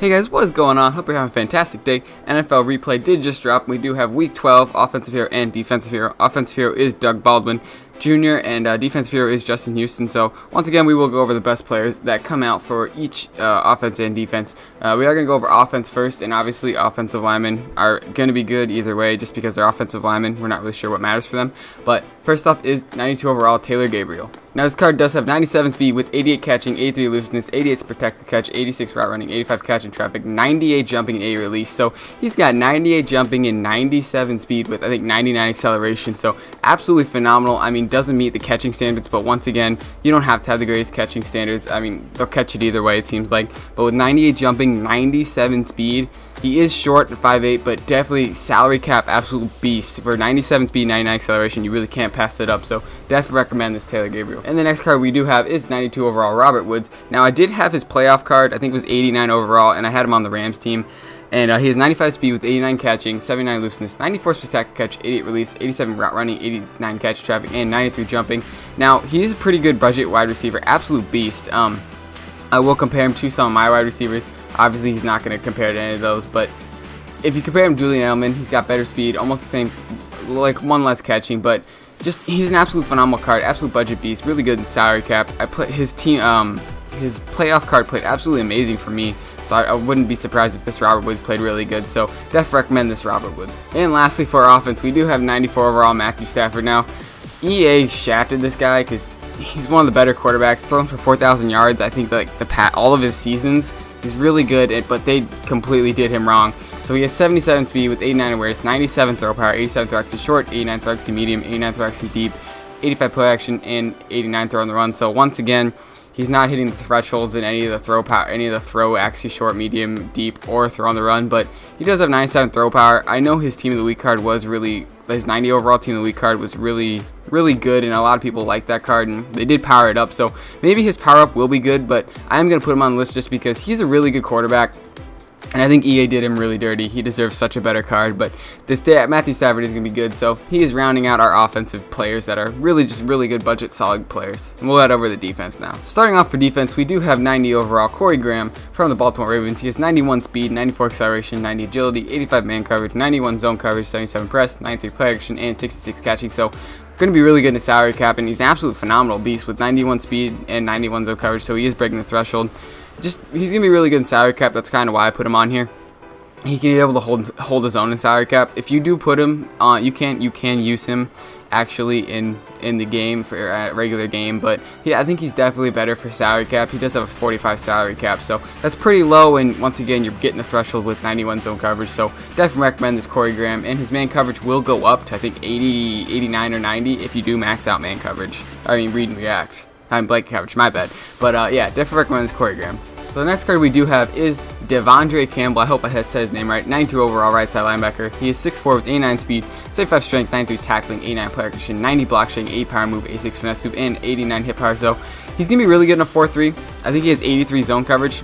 Hey guys, what is going on? Hope you're having a fantastic day. NFL replay did just drop. We do have week 12 offensive hero and defensive hero. Offensive hero is Doug Baldwin Jr. and defensive hero is Justin Houston. So once again, we will go over the best players that come out for each offense and defense. We are going to go over offense first, and obviously offensive linemen are going to be good either way just because they're offensive linemen. We're not really sure what matters for them. But first off is 92 overall Taylor Gabriel. Now this card does have 97 speed with 88 catching, 83 elusiveness, 88 protect the catch, 86 route running, 85 catch in traffic, 98 jumping and 80 release. So he's got 98 jumping and 97 speed with I think 99 acceleration. So absolutely phenomenal. I mean, doesn't meet the catching standards, but once again, you don't have to have the greatest catching standards. I mean, they'll catch it either way it seems like. But with 98 jumping, 97 speed, he is short at 5'8", but definitely salary cap absolute beast. For 97 speed, 99 acceleration, you really can't pass it up. So definitely recommend this Taylor Gabriel. And the next card we do have is 92 overall Robert Woods. Now I did have his playoff card. I think it was 89 overall, and I had him on the Rams team. And he has 95 speed with 89 catching, 79 looseness, 94 protect catch, 88 release, 87 route running, 89 catch traffic, and 93 jumping. Now he's a pretty good budget wide receiver, absolute beast. I will compare him to some of my wide receivers. Obviously, he's not going to compare to any of those, but if you compare him to Julian Edelman, he's got better speed, almost the same, like one less catching, but just he's an absolute phenomenal card, absolute budget beast, really good in salary cap. I play his team, his playoff card played absolutely amazing for me, so I wouldn't be surprised if this Robert Woods played really good. So definitely recommend this Robert Woods. And lastly, for our offense, we do have 94 overall Matthew Stafford. Now, EA shafted this guy because he's one of the better quarterbacks, throwing for 4,000 yards. I think like all of his seasons. He's really good, but they completely did him wrong. So he has 77 speed with 89 awareness, 97 throw power, 87 throw accuracy short, 89 throw accuracy medium, 89 throw accuracy deep, 85 play action, and 89 throw on the run. So once again, he's not hitting the thresholds in any of the throw power, any of the throw accuracy short, medium, deep, or throw on the run. But he does have 97 throw power. I know his team of the week card was his 90 overall team of the week card was really good, and a lot of people like that card, and they did power it up, so maybe his power up will be good, but I am going to put him on the list just because he's a really good quarterback, and I think EA did him really dirty. He deserves such a better card, but this day Matthew Stafford is going to be good, so he is rounding out our offensive players that are really good budget solid players. And we'll head over to the defense now. Starting off for defense, we do have 90 overall Corey Graham from the Baltimore Ravens. He has 91 speed, 94 acceleration, 90 agility, 85 man coverage, 91 zone coverage, 77 press, 93 play action, and 66 catching. So going to be really good in the salary cap, and he's an absolute phenomenal beast with 91 speed and 91 zone coverage, so he is breaking the threshold. He's going to be really good in salary cap. That's kind of why I put him on here. He can be able to hold his own in salary cap. If you do put him on, you can use him actually in the game for a regular game, but yeah, I think he's definitely better for salary cap. He does have a 45 salary cap, so that's pretty low, and once again, you're getting the threshold with 91 zone coverage, so definitely recommend this Corey Graham, and his man coverage will go up to I think 80, 89, or 90 if you do max out man coverage. I mean read and react. I'm blank coverage, my bad. But yeah, definitely recommend this Corey Graham. So the next card we do have is Devondre Campbell. I hope I said his name right. 92 overall right side linebacker. He is 6'4" with 89 speed, 75 strength, 93 tackling, 89 play action, 90 block shedding, 8 power move, 86 finesse move, and 89 hit power. So he's going to be really good in a 4-3. I think he has 83 zone coverage.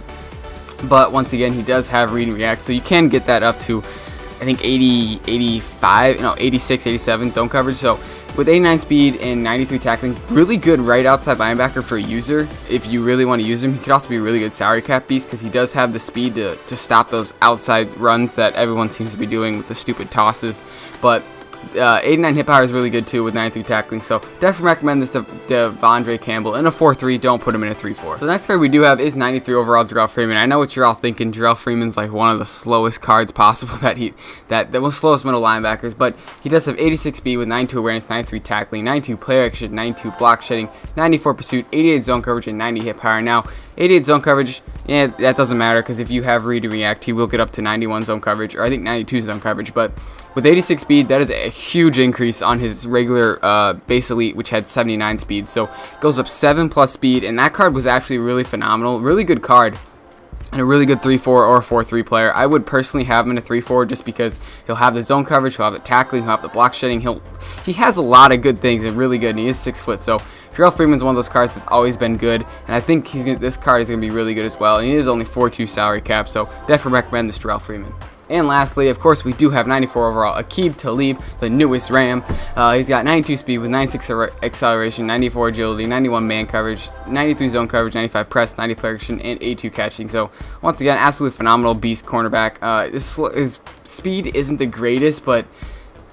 But once again, he does have read and react. So you can get that up to, I think, 80, 85, no, 86, 87 zone coverage. So with 89 speed and 93 tackling, really good right outside linebacker for a user. If you really want to use him, he could also be a really good salary cap beast because he does have the speed to stop those outside runs that everyone seems to be doing with the stupid tosses. But 89 hit power is really good too with 93 tackling, so definitely recommend this Devondre Campbell in a 4-3. Don't put him in a 3-4. So the next card we do have is 93 overall Jarrell Freeman. I know what you're all thinking. Jarrell Freeman's like one of the slowest cards possible that was slowest middle linebackers, but he does have 86 speed with 92 awareness, 93 tackling, 92 play action, 92 block shedding, 94 pursuit, 88 zone coverage, and 90 hit power. Now 88 zone coverage, yeah, that doesn't matter because if you have read and react, he will get up to 91 zone coverage, or I think 92 zone coverage. But with 86 speed, that is a huge increase on his regular base elite, which had 79 speed. So goes up 7+ speed, and that card was actually really phenomenal, really good card, and a really good 3-4 or 4-3 player. I would personally have him in a 3-4 just because he'll have the zone coverage, he'll have the tackling, he'll have the block shedding. He has a lot of good things and really good, and he is 6 foot. So Jarrell Freeman's one of those cards that's always been good, and I think this card is going to be really good as well. And he is only 4.2 salary cap, so definitely recommend this Jarrell Freeman. And lastly, of course, we do have 94 overall Aqib Talib, the newest Ram. He's got 92 speed with 96 acceleration, 94 agility, 91 man coverage, 93 zone coverage, 95 press, 90 play action, and 82 catching. So once again, absolutely phenomenal beast cornerback. His speed isn't the greatest, but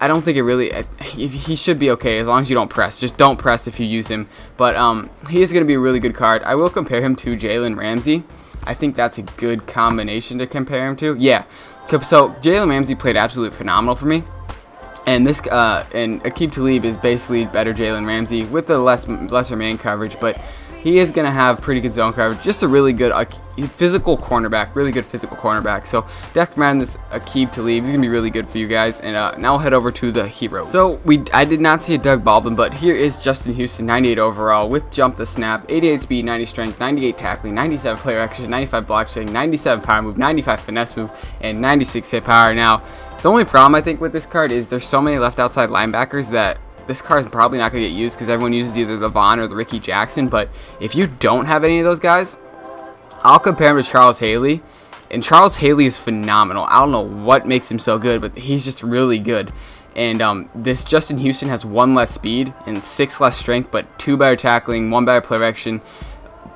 I don't think it really. He should be okay as long as you don't press. Just don't press if you use him. But he is going to be a really good card. I will compare him to Jalen Ramsey. I think that's a good combination to compare him to. Yeah. So Jalen Ramsey played absolutely phenomenal for me, and and Aqib Talib is basically better Jalen Ramsey with the lesser man coverage, but he is going to have pretty good zone coverage. Just a really good physical cornerback, really good physical cornerback. So definitely recommend this Aqib Talib. He's going to be really good for you guys. And now we'll head over to the heroes. So I did not see a Doug Baldwin, but here is Justin Houston, 98 overall with jump the snap, 88 speed, 90 strength, 98 tackling, 97 player action, 95 block shedding, 97 power move, 95 finesse move, and 96 hit power. Now, the only problem I think with this card is there's so many left outside linebackers that this card is probably not going to get used because everyone uses either the Vaughn or the Ricky Jackson. But if you don't have any of those guys, I'll compare him to Charles Haley. And Charles Haley is phenomenal. I don't know what makes him so good, but he's just really good. And this Justin Houston has 1 less speed and 6 less strength, but 2 better tackling, 1 better play action,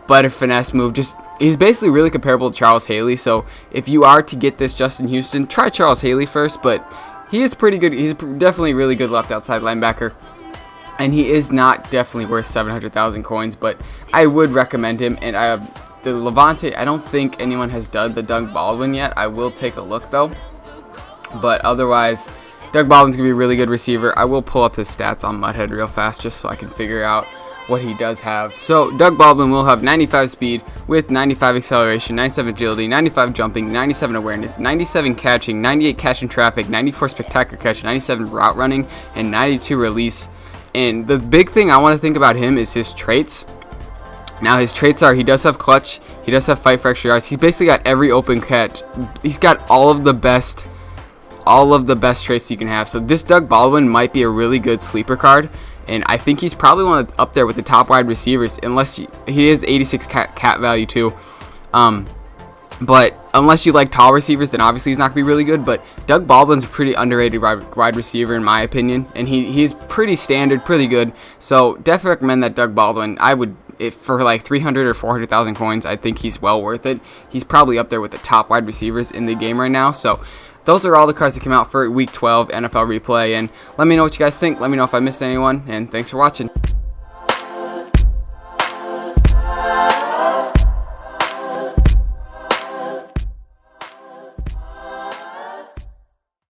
better finesse move. He's basically really comparable to Charles Haley. So if you are to get this Justin Houston, try Charles Haley first, but he is pretty good. He's definitely a really good left outside linebacker. And he is not definitely worth 700,000 coins, but I would recommend him. And the Levante, I don't think anyone has done the Doug Baldwin yet. I will take a look though. But otherwise, Doug Baldwin's going to be a really good receiver. I will pull up his stats on Mudhead real fast just so I can figure out what he does have. So Doug Baldwin will have 95 speed with 95 acceleration, 97 agility, 95 jumping, 97 awareness, 97 catching, 98 catch in traffic, 94 spectacular catch, 97 route running, and 92 release. And the big thing I want to think about him is his traits. Now his traits are he does have clutch, he does have fight for extra yards. He's basically got every open catch. He's got all of the best traits you can have. So this Doug Baldwin might be a really good sleeper card. And I think he's probably up there with the top wide receivers, unless he is 86 cat value too. But unless you like tall receivers, then obviously he's not going to be really good. But Doug Baldwin's a pretty underrated wide receiver in my opinion. And he's pretty standard, pretty good. So definitely recommend that Doug Baldwin. I would, for like 300 or 400,000 coins, I think he's well worth it. He's probably up there with the top wide receivers in the game right now. So those are all the cards that came out for Week 12 NFL Replay, and let me know what you guys think. Let me know if I missed anyone, and thanks for watching.